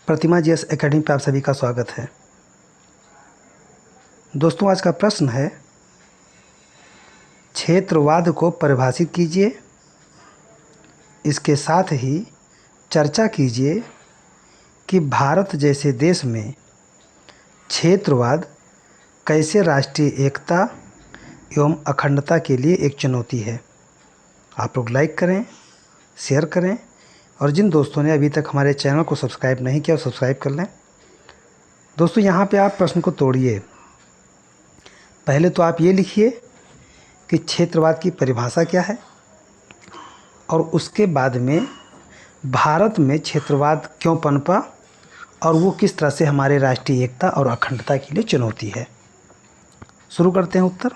प्रतिमा GS academy पे आप सभी का स्वागत है। दोस्तों, आज का प्रश्न है, क्षेत्रवाद को परिभाषित कीजिए। इसके साथ ही चर्चा कीजिए कि भारत जैसे देश में क्षेत्रवाद कैसे राष्ट्रीय एकता एवं अखंडता के लिए एक चुनौती है। आप लोग लाइक करें, शेयर करें और जिन दोस्तों ने अभी तक हमारे चैनल को सब्सक्राइब नहीं किया वो सब्सक्राइब कर लें। दोस्तों, यहाँ पे आप प्रश्न को तोड़िए। पहले तो आप ये लिखिए कि क्षेत्रवाद की परिभाषा क्या है और उसके बाद में भारत में क्षेत्रवाद क्यों पनपा और वो किस तरह से हमारे राष्ट्रीय एकता और अखंडता के लिए चुनौती है। शुरू करते हैं उत्तर।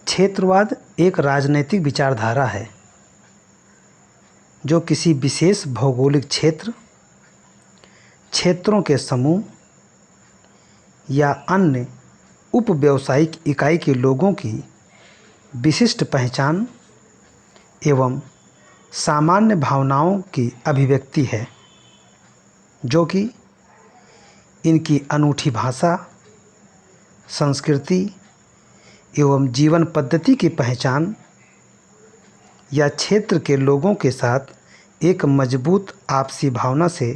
क्षेत्रवाद एक राजनीतिक विचारधारा है जो किसी विशेष भौगोलिक क्षेत्रों के समूह या अन्य उप व्यावसायिक इकाई के लोगों की विशिष्ट पहचान एवं सामान्य भावनाओं की अभिव्यक्ति है, जो कि इनकी अनूठी भाषा, संस्कृति एवं जीवन पद्धति की पहचान या क्षेत्र के लोगों के साथ एक मजबूत आपसी भावना से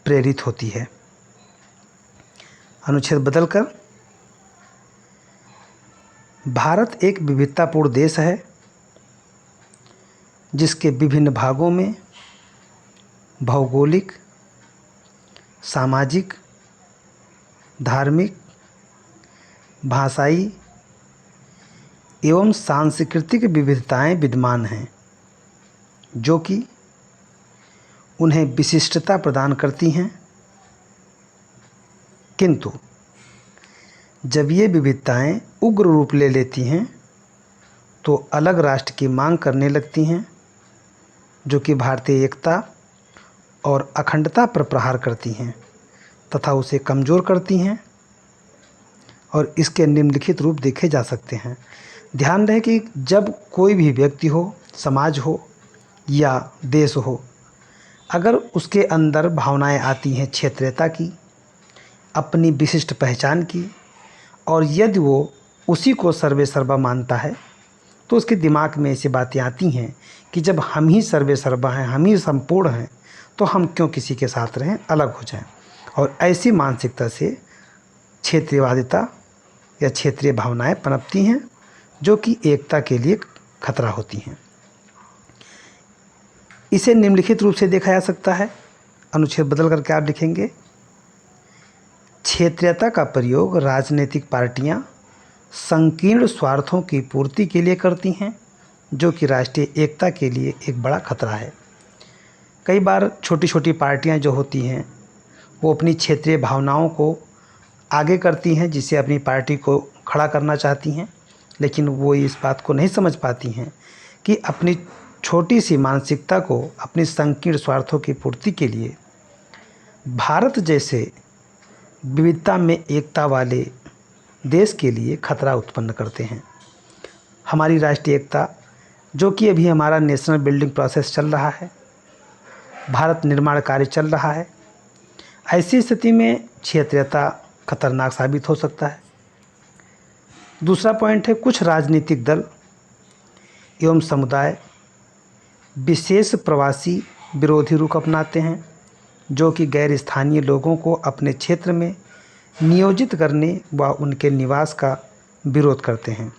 प्रेरित होती है। अनुच्छेद बदलकर, भारत एक विविधतापूर्ण देश है जिसके विभिन्न भागों में भौगोलिक, सामाजिक, धार्मिक, भाषाई एवं सांस्कृतिक विविधताएं विद्यमान हैं, जो कि उन्हें विशिष्टता प्रदान करती हैं। किंतु जब ये विविधताएं उग्र रूप ले लेती हैं तो अलग राष्ट्र की मांग करने लगती हैं, जो कि भारतीय एकता और अखंडता पर प्रहार करती हैं तथा उसे कमज़ोर करती हैं। और इसके निम्नलिखित रूप देखे जा सकते हैं। ध्यान रहे कि जब कोई भी व्यक्ति हो, समाज हो या देश हो, अगर उसके अंदर भावनाएं आती हैं क्षेत्रीयता की, अपनी विशिष्ट पहचान की, और यदि वो उसी को सर्वे सर्वा मानता है तो उसके दिमाग में ऐसी बातें आती हैं कि जब हम ही सर्वे सर्वा हैं, हम ही संपूर्ण हैं, तो हम क्यों किसी के साथ रहें, अलग हो जाएं। और ऐसी मानसिकता से क्षेत्रीयवादिता या क्षेत्रीय भावनाएं पनपती हैं, जो कि एकता के लिए खतरा होती हैं। इसे निम्नलिखित रूप से देखा जा सकता है। अनुच्छेद बदल करके आप लिखेंगे, क्षेत्रीयता का प्रयोग राजनीतिक पार्टियां संकीर्ण स्वार्थों की पूर्ति के लिए करती हैं, जो कि राष्ट्रीय एकता के लिए एक बड़ा खतरा है। कई बार छोटी छोटी पार्टियां जो होती हैं वो अपनी क्षेत्रीय भावनाओं को आगे करती हैं, जिससे अपनी पार्टी को खड़ा करना चाहती हैं, लेकिन वो इस बात को नहीं समझ पाती हैं कि अपनी छोटी सी मानसिकता को अपनी संकीर्ण स्वार्थों की पूर्ति के लिए भारत जैसे विविधता में एकता वाले देश के लिए खतरा उत्पन्न करते हैं। हमारी राष्ट्रीय एकता, जो कि अभी हमारा नेशनल बिल्डिंग प्रोसेस चल रहा है, भारत निर्माण कार्य चल रहा है, ऐसी स्थिति में क्षेत्रीयता खतरनाक साबित हो सकता है। दूसरा पॉइंट है, कुछ राजनीतिक दल एवं समुदाय विशेष प्रवासी विरोधी रुख अपनाते हैं, जो कि गैर स्थानीय लोगों को अपने क्षेत्र में नियोजित करने व उनके निवास का विरोध करते हैं,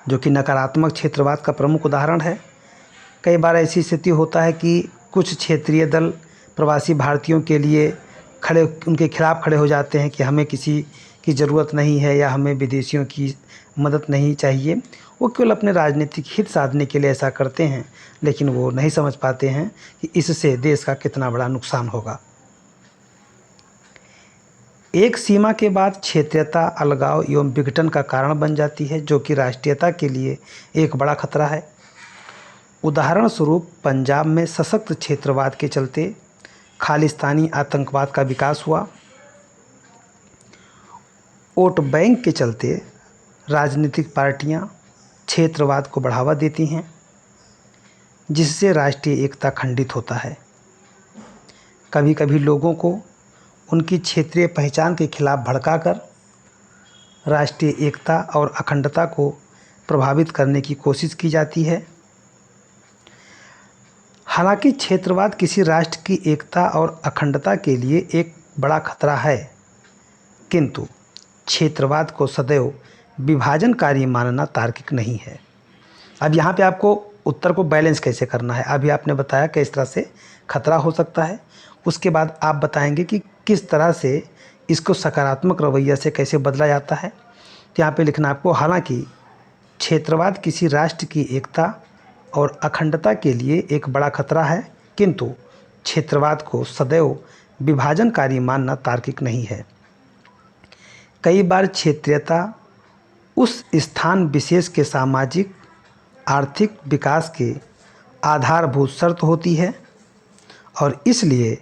जो कि नकारात्मक क्षेत्रवाद का प्रमुख उदाहरण है। कई बार ऐसी स्थिति होता है कि कुछ क्षेत्रीय दल प्रवासी भारतीयों के लिए उनके खिलाफ खड़े हो जाते हैं कि हमें किसी की ज़रूरत नहीं है या हमें विदेशियों की मदद नहीं चाहिए। वो केवल अपने राजनीतिक हित साधने के लिए ऐसा करते हैं, लेकिन वो नहीं समझ पाते हैं कि इससे देश का कितना बड़ा नुकसान होगा। एक सीमा के बाद क्षेत्रीयता अलगाव एवं विघटन का कारण बन जाती है, जो कि राष्ट्रीयता के लिए एक बड़ा खतरा है। उदाहरण स्वरूप, पंजाब में सशक्त क्षेत्रवाद के चलते खालिस्तानी आतंकवाद का विकास हुआ। वोट बैंक के चलते राजनीतिक पार्टियां क्षेत्रवाद को बढ़ावा देती हैं, जिससे राष्ट्रीय एकता खंडित होता है। कभी कभी लोगों को उनकी क्षेत्रीय पहचान के खिलाफ भड़काकर राष्ट्रीय एकता और अखंडता को प्रभावित करने की कोशिश की जाती है। हालांकि क्षेत्रवाद किसी राष्ट्र की एकता और अखंडता के लिए एक बड़ा खतरा है, किंतु क्षेत्रवाद को सदैव विभाजनकारी मानना तार्किक नहीं है। अब यहाँ पे आपको उत्तर को बैलेंस कैसे करना है, अभी आपने बताया किस तरह से खतरा हो सकता है, उसके बाद आप बताएंगे कि किस तरह से इसको सकारात्मक रवैया से कैसे बदला जाता है। तो यहाँ पे लिखना आपको, हालांकि क्षेत्रवाद किसी राष्ट्र की एकता और अखंडता के लिए एक बड़ा खतरा है, किंतु क्षेत्रवाद को सदैव विभाजनकारी मानना तार्किक नहीं है। कई बार क्षेत्रीयता उस स्थान विशेष के सामाजिक आर्थिक विकास के आधारभूत शर्त होती है और इसलिए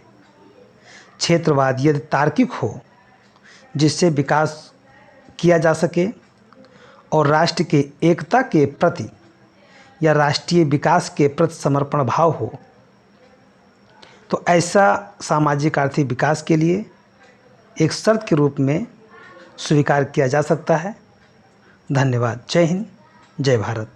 क्षेत्रवाद यदि तार्किक हो, जिससे विकास किया जा सके और राष्ट्र के एकता के प्रति या राष्ट्रीय विकास के प्रति समर्पण भाव हो, तो ऐसा सामाजिक आर्थिक विकास के लिए एक शर्त के रूप में स्वीकार किया जा सकता है। धन्यवाद। जय हिंद, जय भारत।